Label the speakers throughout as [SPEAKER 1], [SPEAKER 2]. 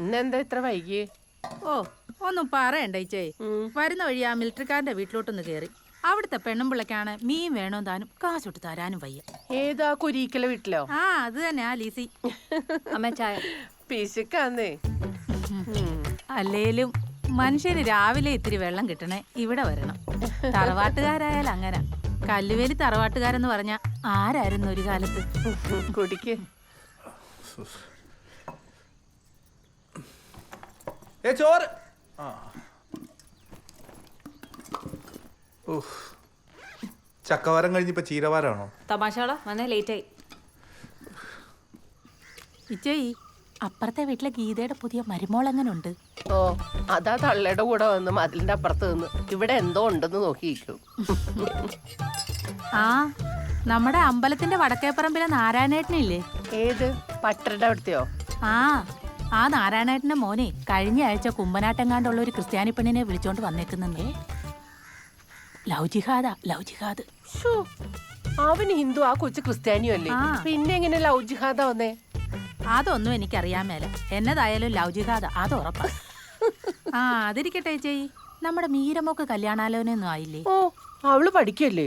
[SPEAKER 1] ഇന്നെന്താ ഇത്ര വൈകി?
[SPEAKER 2] ഓ ഒന്നും പറയണ്ട ഇച്ചേ. വരുന്ന വഴി ആ മിലിറ്ററിക്കാരന്റെ വീട്ടിലോട്ടൊന്ന് കേറി. അവിടുത്തെ പെണ്ണുമ്പിള്ളക്കാണ് മീൻ വേണോ താനും കാശൊട്ട് തരാനും വയ്യ.
[SPEAKER 1] ഏതാ കുരീക്കല വീട്ടിലോ?
[SPEAKER 2] ആ അത് തന്നെ ആ ലീസി.
[SPEAKER 3] അമ്മ ചായ.
[SPEAKER 1] പിശുക്കാന്നേ.
[SPEAKER 2] അല്ലേലും മനുഷ്യന് രാവിലെ ഇത്തിരി വെള്ളം കിട്ടണേ ഇവിടെ വരണം. തറവാട്ടുകാരായാൽ അങ്ങനെ. കല്ലുവേലി തറവാട്ടുകാരെന്ന് പറഞ്ഞ ആരായിരുന്നു ഒരു കാലത്ത്?
[SPEAKER 1] കുടിക്ക്.
[SPEAKER 4] ചോറ്. ചക്കവാരം കഴിഞ്ഞിപ്പോ ചീരവാരാണോ?
[SPEAKER 3] തമാശകള വന്നേ ലേറ്റായി.
[SPEAKER 2] ഇച്ചേ അപ്പുറത്തെ വീട്ടിലെ ഗീതയുടെ പുതിയ മരുമോൾ എങ്ങനെ ഉണ്ട്?
[SPEAKER 1] ഓ അതാ തള്ളയുടെ കൂടെ വന്ന് മതിലിന്റെ അപ്പുറത്ത് നിന്ന് ഇവിടെ എന്തോ ഉണ്ടെന്ന് നോക്കിയിരിക്കും.
[SPEAKER 2] ആ നമ്മുടെ അമ്പലത്തിന്റെ വടക്കേപ്പറമ്പിലെ നാരായണേട്ടനില്ലേ?
[SPEAKER 1] ഏത് പട്ടരുടെ അവിടുത്തെയോ?
[SPEAKER 2] ആ നാരായണേട്ടന്റെ മോനെ കഴിഞ്ഞ ആഴ്ച കുമ്പനാട്ടെങ്ങാണ്ടുള്ള ഒരു ക്രിസ്ത്യാനി പെണ്ണിനെ വിളിച്ചോണ്ട് വന്നേക്കുന്നേ. ലവ് ജിഹാദ്.
[SPEAKER 1] അവന് ഹിന്ദു, ആ കൊച്ചു ക്രിസ്ത്യാനിയോ അല്ലേ? പിന്നെ എങ്ങനെ ലവ് ജിഹാദ വന്നേ?
[SPEAKER 2] അതൊന്നും എനിക്കറിയാൻ മേല. എന്നതായാലും ലവ് ജിഹാദ് അത് ഉറപ്പാ. അതിരിക്കട്ടെ ചേച്ചി, നമ്മുടെ മീരമോക്ക് കല്യാണാലോചനയൊന്നും ആയില്ലേ?
[SPEAKER 1] ഓ അവള് പഠിക്കല്ലേ?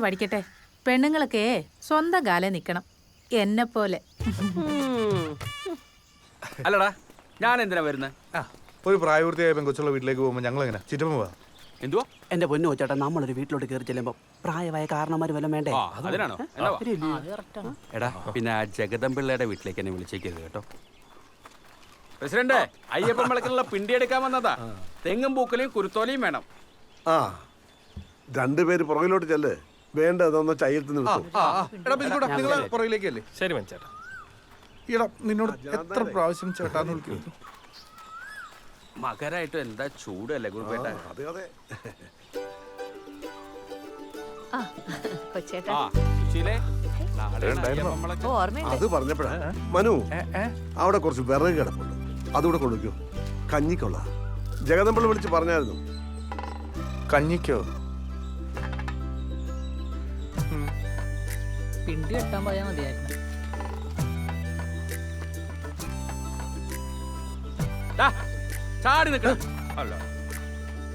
[SPEAKER 2] പഠിക്കട്ടെ. പെണ്ണുങ്ങളൊക്കെ സ്വന്തം കാലം നിക്കണം, എന്നെ പോലെ.
[SPEAKER 5] അല്ലടാ ഞാൻ എന്തിനാ വരുന്നത്?
[SPEAKER 4] ഒരു പ്രായപൂർത്തിയായ പെൺകൊച്ചുള്ള വീട്ടിലേക്ക് പോകുമ്പോൾ ഞങ്ങൾ എങ്ങനെ ചുറ്റം പോവാ?
[SPEAKER 5] എന്തുവാ
[SPEAKER 6] എന്റെ പൊന്നു ചേട്ടാ, നമ്മളൊരു വീട്ടിലോട്ട് കയറി ചെല്ലുമ്പോ പ്രായമായ കാരണന്മാര് വല്ലതും വേണ്ടേ?
[SPEAKER 5] അതിനാണോ? എടാ പിന്നെ ആ ജഗദമ്പിള്ളയുടെ വീട്ടിലേക്ക് എന്നെ വിളിച്ചേക്കരുത് കേട്ടോ. പ്രസിഡന്റ്, അയ്യപ്പൻ വിളക്കിനുള്ള പിണ്ടി എടുക്കാൻ വന്നതാ. തെങ്ങും പൂക്കലയും കുരുത്തോലയും വേണം.
[SPEAKER 7] രണ്ടുപേര് പുറകിലോട്ട് ചെല്ല്. വേണ്ട അതൊന്ന് ചയ്യത്തിന്
[SPEAKER 4] പുറകിലേക്കല്ലേ?
[SPEAKER 8] ശരി ചേട്ടാ.
[SPEAKER 4] ഈടാ നിന്നോട് എത്ര പ്രാവശ്യം ചേട്ടാന്ന് വിളിക്കുന്നു?
[SPEAKER 5] മകരായിട്ട് എന്താ ചൂടല്ലേ ഗുരുപേട്ട?
[SPEAKER 7] അത് പറഞ്ഞപ്പോഴാ മനു, അവിടെ കുറച്ച് വിറക് കിടപ്പുണ്ട്, അതുകൂടെ കൊടുക്കൂ. കഞ്ഞിക്കൊള്ള ജഗദമ്പിള്ള വിളിച്ച് പറഞ്ഞായിരുന്നു.
[SPEAKER 4] കഞ്ഞിക്കോ?
[SPEAKER 9] പിണ്ടി കെട്ടാൻ പോയാൽ മതിയായിരുന്നു.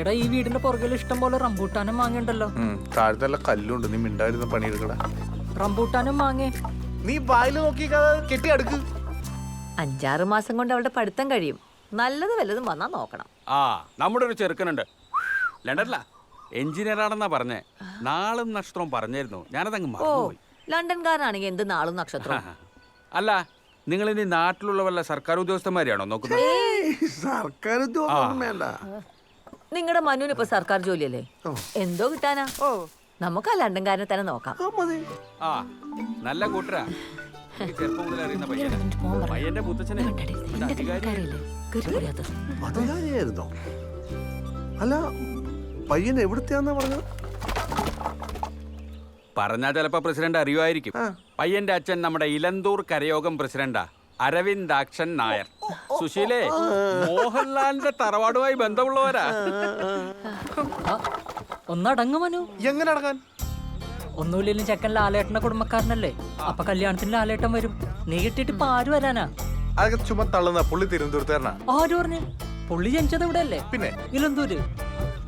[SPEAKER 9] എടാ ഈ വീടിന്റെ പുറകിൽ ഇഷ്ടം പോലെ റംബൂട്ടാനും മാങ്ങയുണ്ടല്ലോ.
[SPEAKER 4] താഴത്തെ കല്ലുണ്ട്, നീ മിണ്ടായിരുന്ന പണിയെടുക്കട.
[SPEAKER 9] റംബൂട്ടാനും മാങ്ങേ
[SPEAKER 4] നീ വായിൽ നോക്കി കെട്ടി അടുക്ക്.
[SPEAKER 3] 5-6 മാസം കൊണ്ട് അവളുടെ പഠിത്തം കഴിയും. നല്ലത് വല്ലതും വന്നാ നോക്കണം.
[SPEAKER 5] നമ്മുടെ ഒരു ചെറുക്കനുണ്ട് ലണ്ടനില, എഞ്ചിനീയർ ആണെന്നാ പറഞ്ഞേ. നാളും നക്ഷത്രവും പറഞ്ഞായിരുന്നു, ഞാനതങ്ങ് മറന്നുപോയി.
[SPEAKER 3] ലണ്ടൻകാരനാണെങ്കിൽ എന്ത് നാളും നക്ഷത്രം.
[SPEAKER 5] അല്ല നിങ്ങൾ ഇനി നാട്ടിലുള്ള വല്ല സർക്കാർ ഉദ്യോഗസ്ഥന്മാരെയാണോ നോക്കുന്നത്?
[SPEAKER 7] സർക്കാർ ഉദ്യോഗം വേണ്ട.
[SPEAKER 3] നിങ്ങളുടെ മനുവിന് ഇപ്പൊ സർക്കാർ ജോലിയല്ലേ, എന്തോ കിട്ടാനാ. നമുക്ക് ആ ലണ്ടൻകാരനെ തന്നെ നോക്കാം.
[SPEAKER 5] നല്ല കൂട്ടരാ. ചെറുപ്പം മുതൽ അറിയുന്ന പയ്യന്റെ മുത്തച്ഛനെ
[SPEAKER 7] അധികാരിയായിരുന്നോ? അല്ല പയ്യൻ എവിടുത്തെയാന്നാ പറഞ്ഞത്?
[SPEAKER 5] പറഞ്ഞാ ചിലപ്പോ പ്രസിഡന്റ് അറിയുമായിരിക്കും. പയ്യന്റെ അച്ഛൻ നമ്മുടെ ഇലന്തൂർ കരയോഗം പ്രസിഡന്റാ, അരവിന്ദാക്ഷൻ നായർ. സുശീലേ, മോഹൻലാലിന്റെ തറവാടുമായി ബന്ധമുള്ളവരാ.
[SPEAKER 9] ഒന്നടങ്ങു മനു.
[SPEAKER 4] എങ്ങനെ അടങ്ങാൻ?
[SPEAKER 9] ഒന്നുമില്ലെങ്കിലും ചെക്കൻ ലാലേട്ടന്റെ കുടുംബക്കാരനല്ലേ, അപ്പൊ കല്യാണത്തിന് ലാലേട്ടൻ വരും. നീ കിട്ടിയിട്ട് ഇപ്പൊ ആര് വരാനാ?
[SPEAKER 4] അതൊക്കെ ചുമ തള്ളുന്ന. പുള്ളി തിരുവനന്തപുരത്തുകാരനാ.
[SPEAKER 9] ആര് പറഞ്ഞു? പുള്ളി ജനിച്ചത് ഇവിടെ അല്ലേ?
[SPEAKER 4] പിന്നെ
[SPEAKER 9] ഇലന്തൂര്.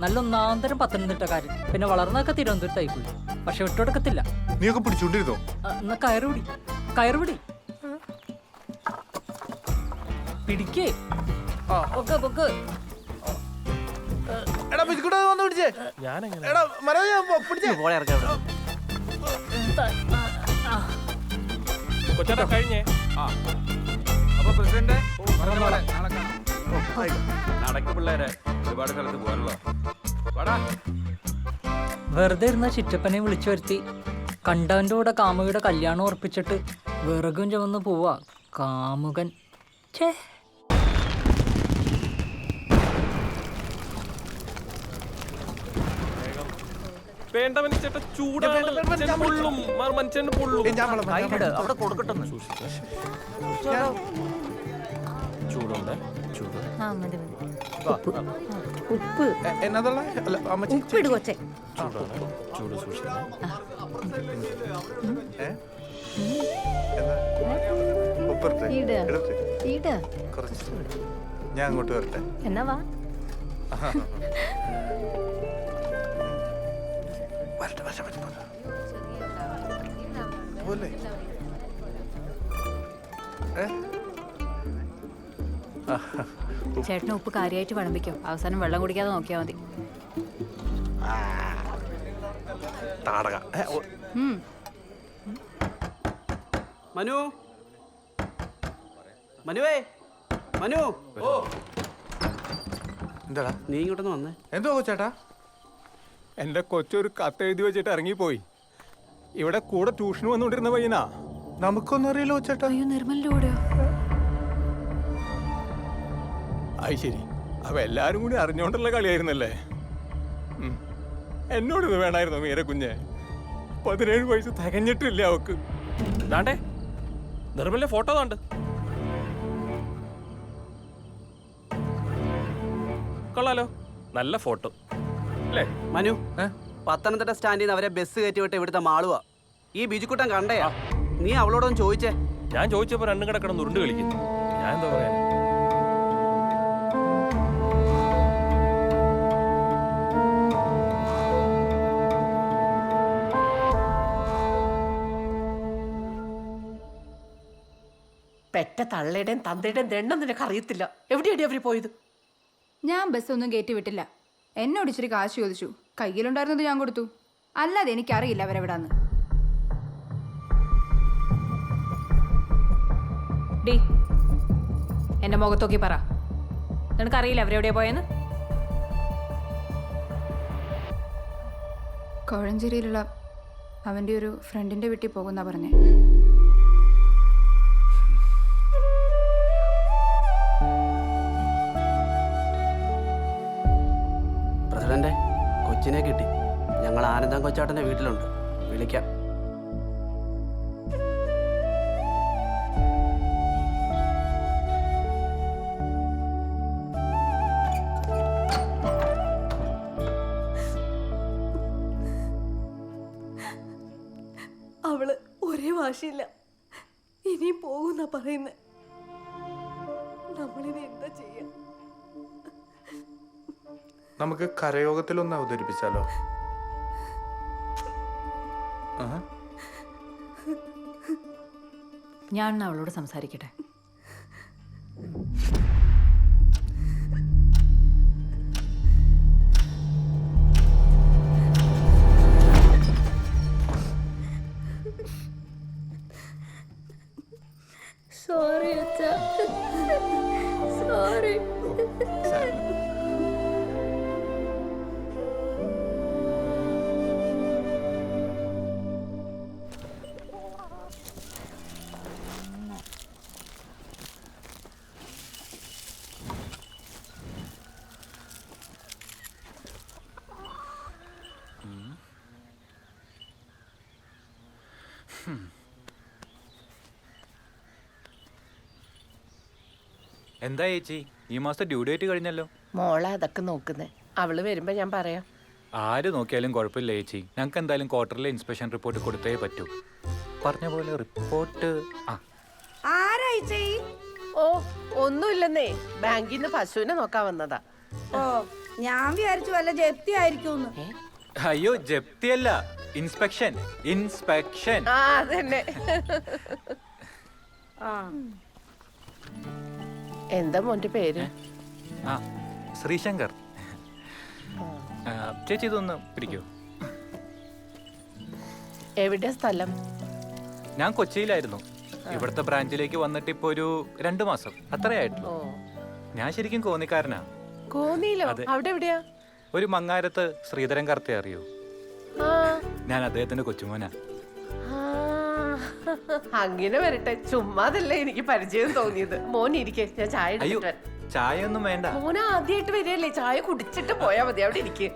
[SPEAKER 9] നല്ല ഒന്നാന്തരം പത്തനംതിട്ടക്കാരൻ. പിന്നെ വളർന്നൊക്കെ തിരുവനന്തപുരത്തായി പോയി. പക്ഷെ വിട്ടോടുക്കത്തില്ല.
[SPEAKER 4] നീയൊക്കെ പിടിച്ചോണ്ടിരുന്നോ?
[SPEAKER 9] എന്നാ കയറുപിടി പിടിക്കേ.
[SPEAKER 4] എടാ പിടിക്കൂടെ വന്ന് പിടിച്ചേ. എടാ പിടിച്ചേ.
[SPEAKER 8] കൊച്ചേട്ടാ കഴിഞ്ഞേ.
[SPEAKER 5] അപ്പൊ പ്രസിഡന്റ് നടക്ക് പിള്ളേരെ, ഒരുപാട് സ്ഥലത്ത് പോകാനുള്ള.
[SPEAKER 9] വെറുതെ ഇരുന്ന ചിറ്റപ്പനെ വിളിച്ചു വരുത്തി കണ്ടവന്റെ കൂടെ കാമുകിയുടെ കല്യാണം ഉറപ്പിച്ചിട്ട് വിറകും ചുമന്ന് പോവാ കാമുകൻ. ഛേ,
[SPEAKER 8] വേണ്ട മനുഷ്യേട്ടാ, ചൂടാണ്. പൊള്ളും മനുഷ്യന് പൊള്ളും.
[SPEAKER 6] അവിടെ കൊടുക്കട്ടെ.
[SPEAKER 8] ചൂടുണ്ട്.
[SPEAKER 2] ഉപ്പ്
[SPEAKER 4] എന്നതുള്ള
[SPEAKER 3] ഉപ്പിട് കൊച്ചേ.
[SPEAKER 8] ചൂട് സൂക്ഷിക്കണം.
[SPEAKER 4] ഉപ്പിട്ട് കുറച്ച് ഞാൻ അങ്ങോട്ട് വരട്ടെ.
[SPEAKER 3] എന്നാ വാ.
[SPEAKER 4] വരട്ടെ, വരട്ടെ, വരട്ടെ, വരട്ടെ. പോലെ.
[SPEAKER 10] ചേട്ടന് ഉപ്പ് കാര്യമായിട്ട് വിളമ്പിക്കോ, അവസാനം വെള്ളം കുടിക്കാതെ നോക്കിയാൽ മതി.
[SPEAKER 4] താടക.
[SPEAKER 6] മനു മനുവേ മനു. ഓ
[SPEAKER 4] എന്താടാ
[SPEAKER 6] നീ ഇങ്ങോട്ടൊന്ന് വന്നേ.
[SPEAKER 4] എന്തോ ചേട്ടാ?
[SPEAKER 8] എന്റെ കൊച്ചൊരു കത്ത് എഴുതി വെച്ചിട്ട് ഇറങ്ങിപ്പോയി. ഇവിടെ കൂടെ ട്യൂഷന് വന്നുകൊണ്ടിരുന്ന പയ്യനാ.
[SPEAKER 4] നമുക്കൊന്നും അറിയില്ലോ ചേട്ടാ.
[SPEAKER 10] അയ്യോ, നിർമ്മലിന്റെ കൂടെയോ?
[SPEAKER 8] അത് ശരി, അപ്പൊ എല്ലാരും കൂടി അറിഞ്ഞോണ്ടുള്ള കളിയായിരുന്നല്ലേ. എന്നോടിത് വേണമായിരുന്നു മീര കുഞ്ഞെ. 17 വയസ്സ് തികഞ്ഞിട്ടില്ല അവക്ക്. ദാണ്ടേ നിർമ്മലിന്റെ ഫോട്ടോ കണ്ട്. കൊള്ളാലോ, നല്ല ഫോട്ടോ അല്ലേ?
[SPEAKER 6] മനു, പത്തനംതിട്ട സ്റ്റാൻഡിൽ നിന്ന് അവരെ ബസ് കയറ്റി വിട്ട് ഇവിടുത്തെ മാളുവാ. ഈ ബിജുക്കുട്ടൻ കണ്ടയാ. നീ അവളോടൊന്ന് ചോദിച്ചേ.
[SPEAKER 8] ഞാൻ ചോദിച്ചപ്പോ രണ്ടും കിടക്കണം ഉരുണ്ട് കളിക്കുന്നു. ഞാൻ എന്താ പറയാ?
[SPEAKER 1] പെറ്റ തള്ളയുടെയും തന്തയുടെയും ദണ്ണം നിനക്ക് അറിയത്തില്ല. എവിടെയാണ് അവര് പോയത്?
[SPEAKER 11] ഞാൻ ബസ്സൊന്നും കയറ്റി വിട്ടില്ല. എന്നോട് ഇച്ചിരി കാശ് ചോദിച്ചു. കയ്യിലുണ്ടായിരുന്നത് ഞാൻ കൊടുത്തു. അല്ലാതെ എനിക്കറിയില്ല അവരെവിടാന്ന്.
[SPEAKER 10] ഡി, എന്റെ മുഖത്തോക്കി പറ, നിനക്കറിയില്ല അവരെവിടെയാ പോയെന്ന്?
[SPEAKER 11] കോഴഞ്ചേരിയിലുള്ള അവൻ്റെ ഒരു ഫ്രണ്ടിൻ്റെ വീട്ടിൽ പോകുന്ന പറഞ്ഞേ.
[SPEAKER 6] പ്രസിഡന്റെ കൊച്ചിനെ കിട്ടി. ഞങ്ങൾ ആനന്ദം കൊച്ചാട്ടന്റെ വീട്ടിലുണ്ട്. വിളിക്കാം.
[SPEAKER 3] അവള് ഒരേ വാശിയില്ല. ഇനിയും പോകുന്ന പറയുന്നത്. നമ്മളിനി എന്താ ചെയ്യാ?
[SPEAKER 4] നമുക്ക് കരയോഗത്തിലൊന്ന് അവതരിപ്പിച്ചാലോ?
[SPEAKER 10] ഞാൻ അവളോട് സംസാരിക്കട്ടെ.
[SPEAKER 3] സോറി അച്ഛാ, സോറി.
[SPEAKER 12] എന്താ ചേച്ചി, ഈ മാസത്തെ ഡ്യൂ ഡേറ്റ് കഴിഞ്ഞല്ലോ.
[SPEAKER 1] മോളെ അതൊക്കെ നോക്കുന്നേ. അവള് വരുമ്പോ ഞാൻ പറയാം.
[SPEAKER 12] ആര് നോക്കിയാലും കുഴപ്പമില്ല ചേച്ചി. ഞങ്ങൾക്ക് എന്തായാലും ക്വാർട്ടറിലെ ഇൻസ്പെക്ഷൻ റിപ്പോർട്ട് കൊടുത്തേ പറ്റൂ. പറഞ്ഞ പോലെ റിപ്പോർട്ട്.
[SPEAKER 1] ഓ, ഒന്നുമില്ലെന്നേ. ബാങ്കിൽ നിന്ന് പശുവിനെ നോക്കാൻ വന്നതാ.
[SPEAKER 11] ഓ, ഞാൻ വിചാരിച്ചു വല്ല ജപ്തി ആയിരിക്കും.
[SPEAKER 12] അയ്യോ, ജപ്തിയല്ല, ഇൻസ്പെക്ഷൻ. ഇൻസ്പെക്ഷൻ.
[SPEAKER 1] ആ, അതന്നെ. എന്താ മോന്റെ പേര്?
[SPEAKER 12] ആ, ശ്രീശങ്കർ. ചേച്ചി ഇതൊന്ന് പിടിക്കൂ.
[SPEAKER 1] എവിടെ സ്ഥലം?
[SPEAKER 12] ഞാൻ കൊച്ചിയിലായിരുന്നു. ഇവിടുത്തെ ബ്രാഞ്ചിലേക്ക് വന്നിട്ട് ഇപ്പൊ ഒരു 2 മാസം അത്രയായിട്ടുള്ളൂ. ഞാൻ ശരിക്കും കോന്നിക്കാരനാ.
[SPEAKER 1] കോന്നിയിലോ? അവിടെ എവിടെയാ?
[SPEAKER 12] ഒരു മങ്ങാരത്ത് ശ്രീധരൻ കർത്തെ അറിയോ? ഞാൻ അദ്ദേഹത്തിന്റെ കൊച്ചുമോനാ.
[SPEAKER 1] അങ്ങനെ വരട്ടെ. ചുമ്മാതല്ലേ എനിക്ക് പരിചയം തോന്നിയത്. മോൻ ഇരിക്കെ, ഞാൻ ചായ
[SPEAKER 12] അയ്യോ,
[SPEAKER 1] എടുത്തിട്ട് വരാം.
[SPEAKER 12] ചായ ഒന്നും വേണ്ട.
[SPEAKER 1] മോന ആദ്യമായിട്ട് വരികയല്ലേ, ചായ കുടിച്ചിട്ട് പോയാ മതി. അവിടെ ഇരിക്കെ.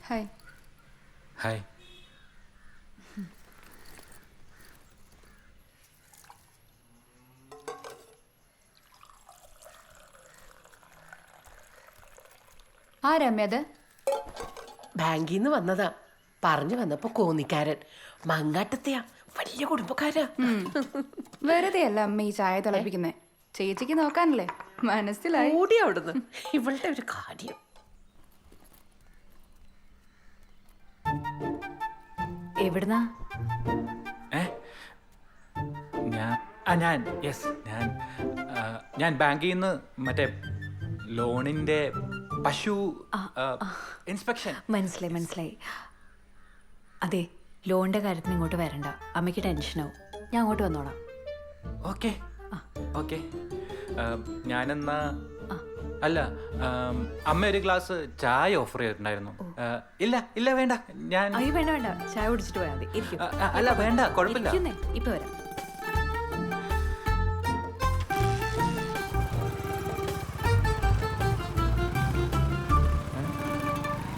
[SPEAKER 11] ഹായ്.
[SPEAKER 12] ഹായ്.
[SPEAKER 11] ആ രമ്യ അത്
[SPEAKER 1] ബാങ്കിൽ നിന്ന് വന്നതാ. പറഞ്ഞു വന്നപ്പോ കോന്നിക്കാരൻ. മങ്ങാട്ടത്തെയാ, വലിയ കുടുംബക്കാരാ.
[SPEAKER 11] വെറുതെ അല്ല അമ്മ ഈ ചായ തിളപ്പിക്കുന്നേ. ചേച്ചിക്ക് നോക്കാനല്ലേ? മനസ്സിലായി.
[SPEAKER 1] ഓടി അവിടുന്ന്. ഇവളുടെ ഒരു കാര്യം.
[SPEAKER 10] എവിടുന്നാ?
[SPEAKER 12] ഞാൻ ബാങ്കിൽ നിന്ന് മറ്റേ ലോണിന്റെ പശു ഇൻസ്പെക്ഷൻ.
[SPEAKER 10] മനസ്സിലായി. അതെ, ലോണിന്റെ കാര്യത്തിന് ഇങ്ങോട്ട് വരണ്ട. അമ്മയ്ക്ക് ടെൻഷനാവും. ഞാൻ അങ്ങോട്ട് വന്നോളാം.
[SPEAKER 12] ഓക്കെ. ഞാനെന്നാ അല്ല, അമ്മ ഒരു ഗ്ലാസ് ചായ ഓഫർ ചെയ്തിട്ടുണ്ടായിരുന്നു. ഇല്ല വേണ്ട, ഞാൻ
[SPEAKER 10] അയ്യോ വേണ്ട, ചായ കുടിച്ചിട്ട് പോയാൽ മതി. ഇരിക്കും.
[SPEAKER 12] അല്ല വേണ്ട, കുഴപ്പമില്ല.
[SPEAKER 10] ഇപ്പൊ വരാം.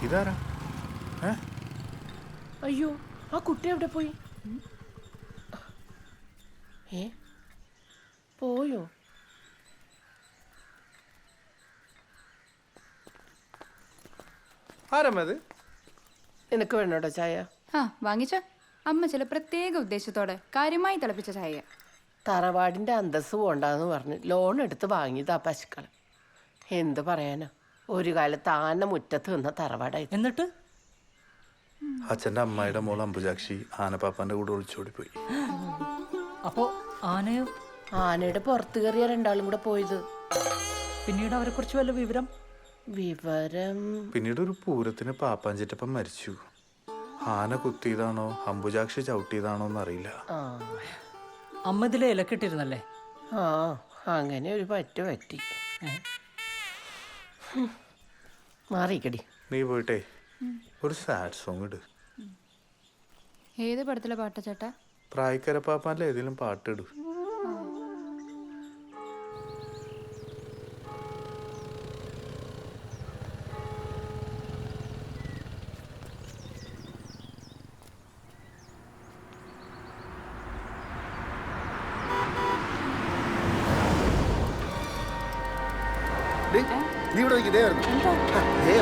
[SPEAKER 4] ഇതാരാ?
[SPEAKER 1] അയ്യോ, ആ കുട്ടി എവിടെ പോയി? പോയോ?
[SPEAKER 4] ആരമ്മത്?
[SPEAKER 1] നിനക്ക് വേണോട്ടോ ചായ?
[SPEAKER 11] ആ വാങ്ങിച്ചോ. അമ്മ ചില പ്രത്യേക ഉദ്ദേശത്തോടെ കാര്യമായി തിളപ്പിച്ച ചായ.
[SPEAKER 1] തറവാടിന്റെ അന്തസ് പോണ്ടെന്ന് പറഞ്ഞ് ലോൺ എടുത്ത് വാങ്ങിയതാ പശുക്കൾ. എന്ത് പറയാനാ, ഒരു കാലത്ത് ആന മുറ്റത്ത് നിന്ന തറവാടായി.
[SPEAKER 9] എന്നിട്ട്
[SPEAKER 4] അച്ഛൻ്റെ അമ്മായിയുടെ മോൾ അമ്പുജാക്ഷി ആനപ്പാപ്പാന്റെ കൂടെ ഒളിച്ചോടിപ്പോയി.
[SPEAKER 9] അപ്പോ ആനയോ?
[SPEAKER 1] ആനയുടെ പുറത്ത് കയറിയ രണ്ടാളും കൂടെ പോയത്.
[SPEAKER 9] പിന്നീട് അവരെ കുറിച്ച് വല്ല വിവരം?
[SPEAKER 4] പിന്നീട് ഒരു പൂരത്തിന് പാപ്പാഞ്ചിറ്റപ്പം മരിച്ചു. ആന കുത്തിയതാണോ അമ്പുജാക്ഷി ചവിട്ടിയതാണോ എന്നറിയില്ല.
[SPEAKER 9] അമ്മ ഇതിലെ ഇലക്കിട്ടിരുന്നല്ലേ?
[SPEAKER 1] ആ, അങ്ങനെ ഒരു പറ്റി. മാറിക്കടി.
[SPEAKER 4] നീ പോയിട്ടേ ഒരു സാഡ് സോങ് ഇട്.
[SPEAKER 11] ഏത് പടത്തിലെ പാട്ടാ ചേട്ടാ?
[SPEAKER 4] പ്രായക്കര പാപ്പാന്റെ ഏതെങ്കിലും പാട്ടിടൂ.
[SPEAKER 7] നീ ഇവിടെ ഇതേ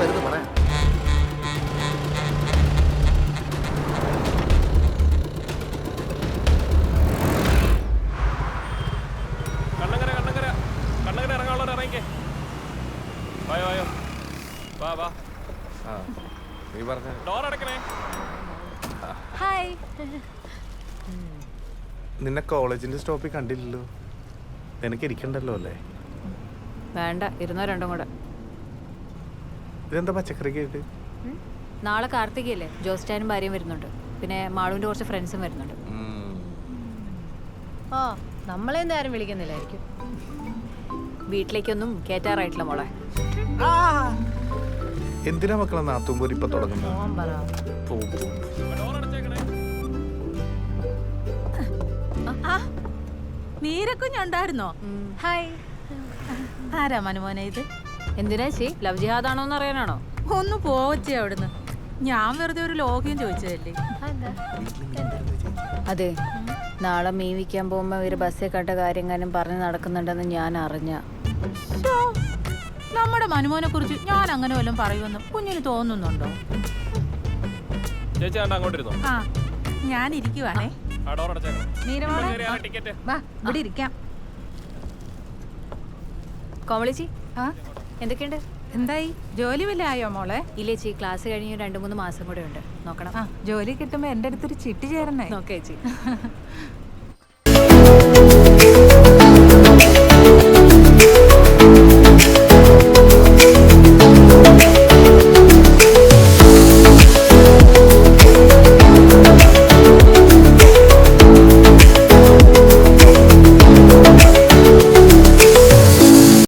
[SPEAKER 7] വരുന്നു പറയാം.
[SPEAKER 8] കണ്ണങ്കര ഇറങ്ങാനുള്ളവർ ഇറങ്ങിക്കേ. വായോ വാ.
[SPEAKER 4] നീ പറഞ്ഞ
[SPEAKER 8] ഡോർ അടക്കണേ.
[SPEAKER 10] ഹായ്.
[SPEAKER 4] നിന്നെ കോളേജിന്റെ സ്റ്റോപ്പിൽ കണ്ടില്ലല്ലോ. നിനക്ക് ഇരിക്കണ്ടല്ലോ അല്ലേ?
[SPEAKER 10] വേണ്ട, ഇരുന്നോ രണ്ടും കൂടെ.
[SPEAKER 4] ഇതെന്താ പച്ചക്കറി കേട്ട്?
[SPEAKER 10] നാളെ കാർത്തികയല്ലേ, ജോസ്റ്റാനും ഭാര്യയും വരുന്നുണ്ട്. പിന്നെ മാളുവിന്റെ കുറച്ച് ഫ്രണ്ട്സും വരുന്നുണ്ട്.
[SPEAKER 2] ഓ, നമ്മളെയൊന്നും ആരും വിളിക്കുന്നില്ലായിരിക്കും.
[SPEAKER 10] വീട്ടിലേക്കൊന്നും കേറ്റാറായിട്ടില്ല മോളെ.
[SPEAKER 4] എന്തിനാ മക്കളെ നാത്തുമ്പോര് ഇപ്പൊ തുടങ്ങുന്നത്?
[SPEAKER 8] ഡോർ അടച്ചേക്കണേ.
[SPEAKER 2] മീരക്കുഞ്ഞുണ്ടായിരുന്നോ?
[SPEAKER 10] ഹായ്.
[SPEAKER 2] ആരാ മനുമോനെ ഇത്?
[SPEAKER 10] എന്തിനാ ചേ, ലവ് ജിഹാദാണോ എന്ന് അറിയാനാണോ?
[SPEAKER 2] ഒന്ന് പോവച്ചേ അവിടുന്ന്. ഞാൻ വെറുതെ ഒരു ലോഗ്യം ചോദിച്ചതല്ലേ.
[SPEAKER 10] അതെ, നാളെ മീൻ വിൽക്കാൻ പോകുമ്പോ ഇവര് ബസ്സിൽ കണ്ട കാര്യങ്ങളും പറഞ്ഞ് നടക്കുന്നുണ്ടെന്ന് ഞാൻ അറിഞ്ഞ.
[SPEAKER 2] നമ്മുടെ മനുമോനെ കുറിച്ച് ഞാൻ അങ്ങനെ വല്ലതും പറയുമെന്ന് കുഞ്ഞിന് തോന്നുന്നുണ്ടോ?
[SPEAKER 8] ചേച്ചി അങ്ങോട്ട് ഇരുന്നോ.
[SPEAKER 2] ആ, ഞാൻ ഇരിക്കുവാണേ.
[SPEAKER 8] ആ ഡോർ അടച്ചേക്കണേ.
[SPEAKER 2] നീരമോളെ
[SPEAKER 8] ടിക്കറ്റ്.
[SPEAKER 2] വാ, ഇവിടെ ഇരിക്കാം.
[SPEAKER 10] കോമളിച്ചി, എന്തൊക്കെയുണ്ട്?
[SPEAKER 2] എന്തായി, ജോലി വല്ല ആയോ മോളെ?
[SPEAKER 10] ഇല്ലേ ചേച്ചി, ക്ലാസ് കഴിഞ്ഞ് 2-3 മാസം കൂടെ ഉണ്ട്. നോക്കണം.
[SPEAKER 2] ജോലി കിട്ടുമ്പോ എന്റെ അടുത്തൊരു ചിട്ടി ചേരണേ.
[SPEAKER 10] നോക്കേച്ചി.